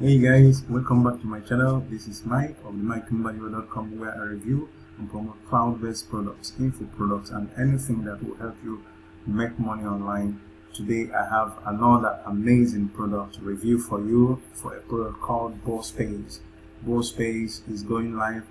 Hey guys, welcome back to my channel. This is Mike of the Mbadiwe.com, where I review and promote cloud-based products, info products, and anything that will help you make money online. Today I have another amazing product review for you for a product called BossPayz. BossPayz is going live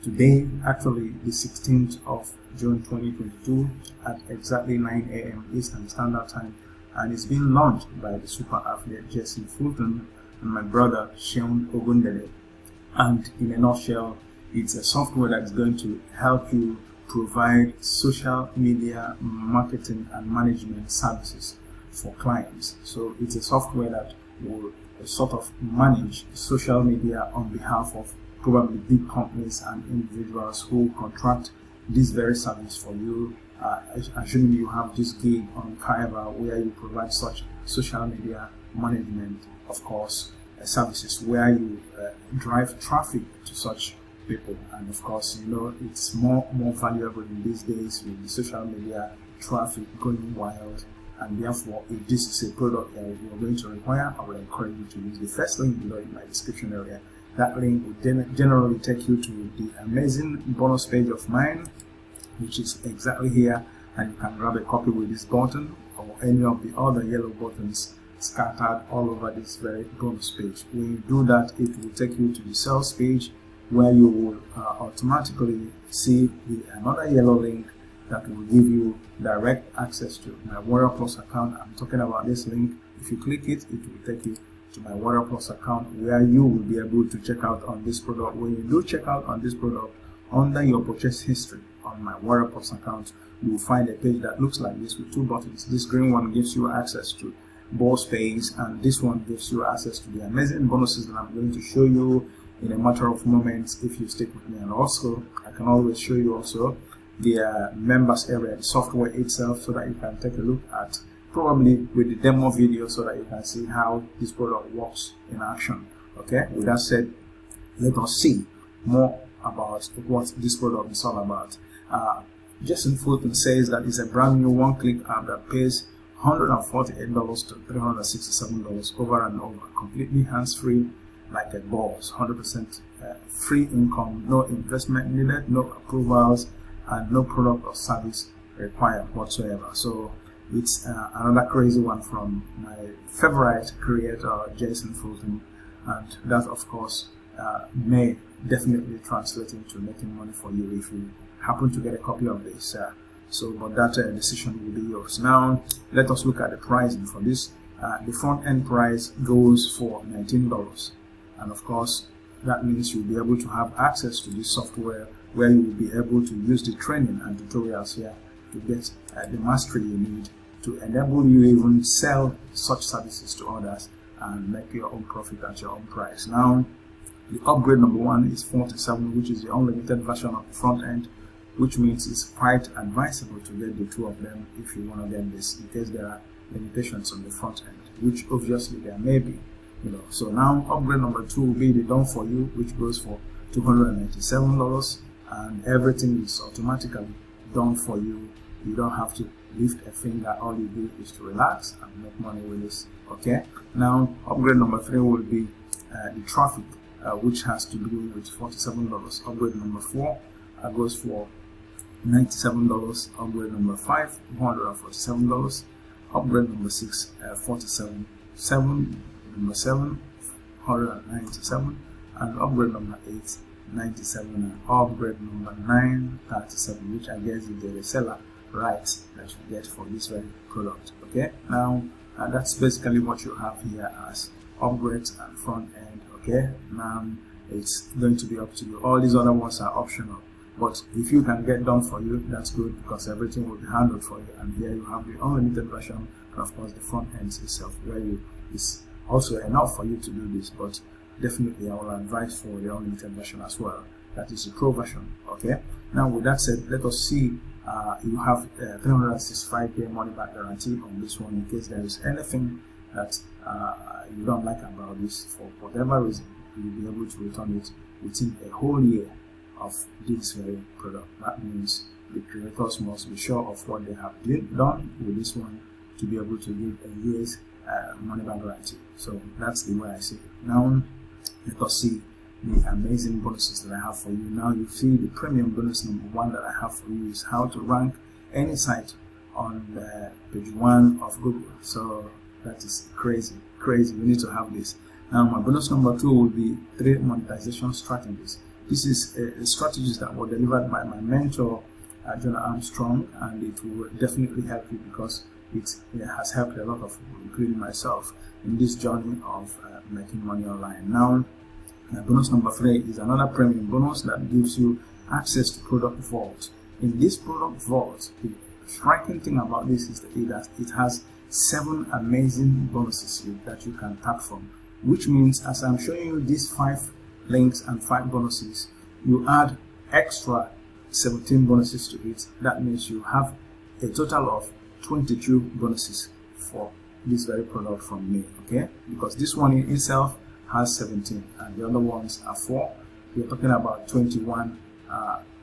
today, actually the 16th of June 2022 at exactly 9 a.m. Eastern Standard Time. And it's been launched by the super affiliate Jason Fulton and my brother Sean Ogundele. And in a nutshell, it's a software that's going to help you provide social media marketing and management services for clients. So it's a software that will sort of manage social media on behalf of probably big companies and individuals who contract this very service for you. Assuming you have this gig on Fiverr where you provide such social media management, of course, services where you drive traffic to such people, and of course, you know, it's more valuable in these days with the social media traffic going wild. And therefore, if this is a product you're going to require, I would encourage you to use the first link below in my description area. That link will generally take you to the amazing bonus page of mine, which is exactly here, and you can grab a copy with this button or any of the other yellow buttons scattered all over this very bonus page. When you do that, it will take you to the sales page where you will automatically see another yellow link that will give you direct access to my Warrior Plus account. I'm talking about this link. If you click it, it will take you to my Warrior Plus account where you will be able to check out on this product. When you do check out on this product, under your purchase history on my Warrior Plus account, you will find a page that looks like this with two buttons. This green one gives you access to BossPayz, and this one gives you access to the amazing bonuses that I'm going to show you in a matter of moments if you stick with me. And also, I can always show you also the members area, the software itself, so that you can take a look at probably with the demo video so that you can see how this product works in action. Okay, with that said, let us see more about what this product is all about. Jason Fulton says that it's a brand new one-click app that pays $148 to $367 over and over, completely hands-free like a boss, 100% free income, no investment needed, no approvals, and no product or service required whatsoever. So it's another crazy one from my favorite creator, Jason Fulton, and that of course may definitely translate into making money for you if you happen to get a copy of this. But that decision will be yours. Now, let us look at the pricing for this. The front end price goes for $19, and of course, that means you'll be able to have access to this software where you will be able to use the training and tutorials here to get the mastery you need to enable you even sell such services to others and make your own profit at your own price. Now, the upgrade number one is 47, which is the unlimited version of the front end, which means it's quite advisable to get the two of them if you want to get this, in case there are limitations on the front end, which obviously there may be. So now upgrade number two will be the done for you, which goes for $297, and everything is automatically done for you. You don't have to lift a finger. All you do is to relax and make money with this. Okay, now upgrade number three will be the traffic, which has to do with $47. Upgrade number four goes for $97. Upgrade number five, $147. Upgrade number six, $47. Number seven, $197. And upgrade number eight, $97. And upgrade number 9, $37, which I guess is the reseller rights that you get for this very product. Okay, now that's basically what you have here as upgrades and front end. Okay, now it's going to be up to you. All these other ones are optional, but if you can get done for you, that's good, because everything will be handled for you. And here you have the unlimited version, and of course the front end itself, where it's also enough for you to do this, but definitely I will advise for the unlimited version as well. That is the pro version. Okay, now with that said, let us see. You have 365-day money back guarantee on this one. In case there is anything that you don't like about this, for whatever reason, you'll be able to return it within a whole year of this very product. That means the creators must be sure of what they have done with this one to be able to give a year's money back guarantee. So that's the way I see it. Now let us see the amazing bonuses that I have for you. Now you see the premium bonus number 1 that I have for you is how to rank any site on the page 1 of Google. So that is crazy. We need to have this. Now my bonus number 2 will be 3 monetization strategies. This is strategies that were delivered by my mentor John Armstrong, and it will definitely help you because it has helped a lot of people, including myself, in this journey of making money online. Now bonus number 3 is another premium bonus that gives you access to product vault. In this product vault, the striking thing about this is that it has 7 amazing bonuses that you can tap from, which means as I'm showing you these 5 links and 5 bonuses, you add extra 17 bonuses to it. That means you have a total of 22 bonuses for this very product from me, okay? Because this one in itself has 17 and the other ones are 4. We're talking about 21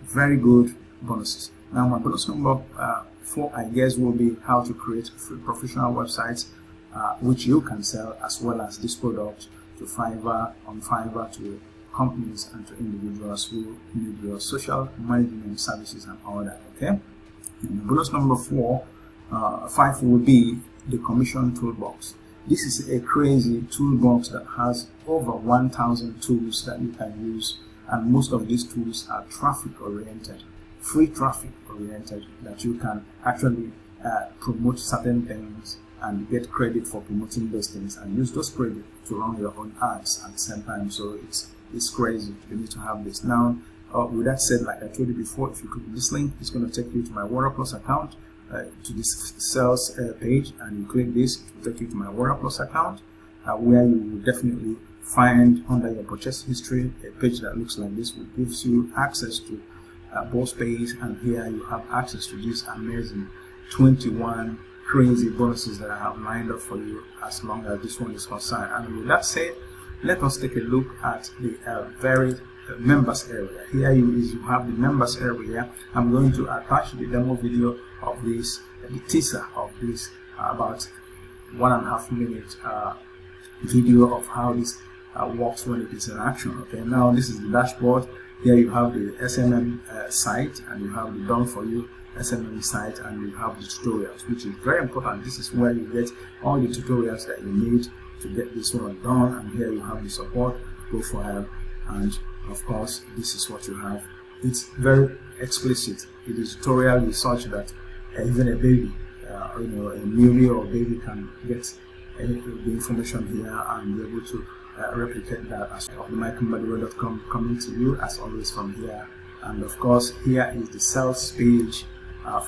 very good bonuses. Now my bonus number 4, I guess, will be how to create free professional websites which you can sell, as well as this product to Fiverr, on Fiverr, to companies and to individuals who need your social management services and all that, okay? And bonus number 5 will be the commission toolbox. This is a crazy toolbox that has over 1,000 tools that you can use, and most of these tools are traffic oriented, free traffic oriented, that you can actually promote certain things and get credit for promoting those things, and use those credit to run your own ads at the same time. So it's crazy. You need to have this. Now with that said, like I told you before, if you click this link, it's going to take you to my Warrior Plus account, to this sales page, and you click this, it will take you to my Warrior Plus account, where you will definitely find under your purchase history a page that looks like this, which gives you access to BossPayz, and here you have access to this amazing 21 crazy bonuses that I have lined up for you as long as this one is concerned. And with that said, let us take a look at the very members area. Here you have the members area. I'm going to attach the demo video of this, the teaser of this, about 1.5 minute video of how this works when it is in action. Okay, now this is the dashboard. Here you have the SMM site, and you have the done for you SMM site, and you have the tutorials, which is very important. This is where you get all the tutorials that you need to get this one done. And here you have the support profile, and of course this is what you have. It's very explicit. It is tutorial is such that even a baby, a newly or baby, can get the information here and be able to replicate that as of the Mbadiwe.com coming to you as always from here. And of course here is the sales page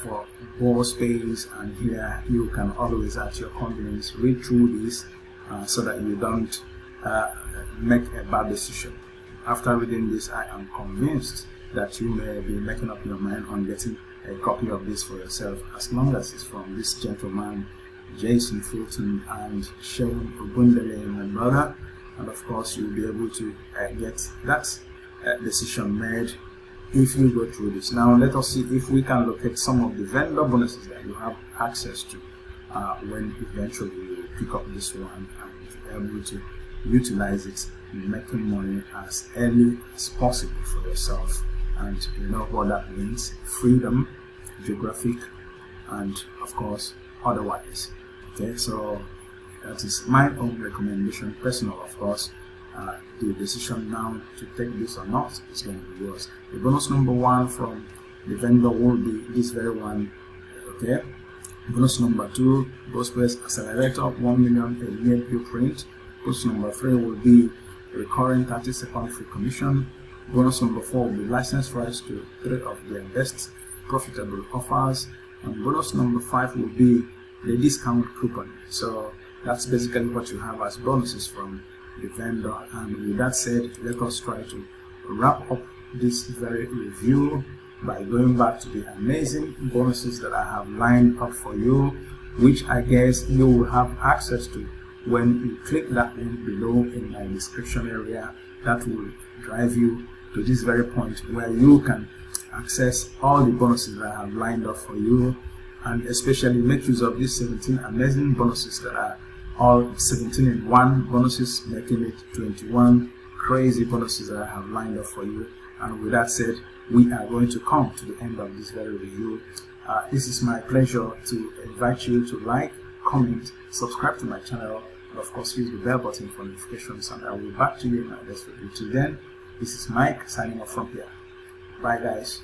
for BossPayz, and here you can always at your convenience read through this so that you don't make a bad decision. After reading this, I am convinced that you may be making up your mind on getting a copy of this for yourself, as long as it's from this gentleman Jason Fulton and Shane Ogundele, my brother. And of course you'll be able to get that decision made if you go through this. Now let us see if we can locate some of the vendor bonuses that you have access to when eventually you pick up this one, and be able to utilize it in making money as early as possible for yourself. And you know what that means: freedom, geographic, and of course otherwise. Okay, so that is my own recommendation, personal of course. The decision now to take this or not is going to be yours. The bonus number 1 from the vendor will be this very one. Okay, bonus number 2, BossPayz Accelerator 1 million a year blueprint. Bonus number 3 will be recurring 30-second free commission. Bonus number 4 will be license rights to 3 of their best profitable offers. And bonus number 5 will be the discount coupon. So that's basically what you have as bonuses from the vendor. And with that said, let us try to wrap up this very review by going back to the amazing bonuses that I have lined up for you, which I guess you will have access to when you click that link below in my description area. That will drive you to this very point where you can access all the bonuses that I have lined up for you, and especially make use of these 17 amazing bonuses that are all 17 in one bonuses, making it 21 crazy bonuses that I have lined up for you. And with that said, we are going to come to the end of this very review. This is my pleasure to invite you to like, comment, subscribe to my channel, and of course use the bell button for notifications, and I will be back to you in my next review. Till then, this is Mike signing off from here. Bye guys.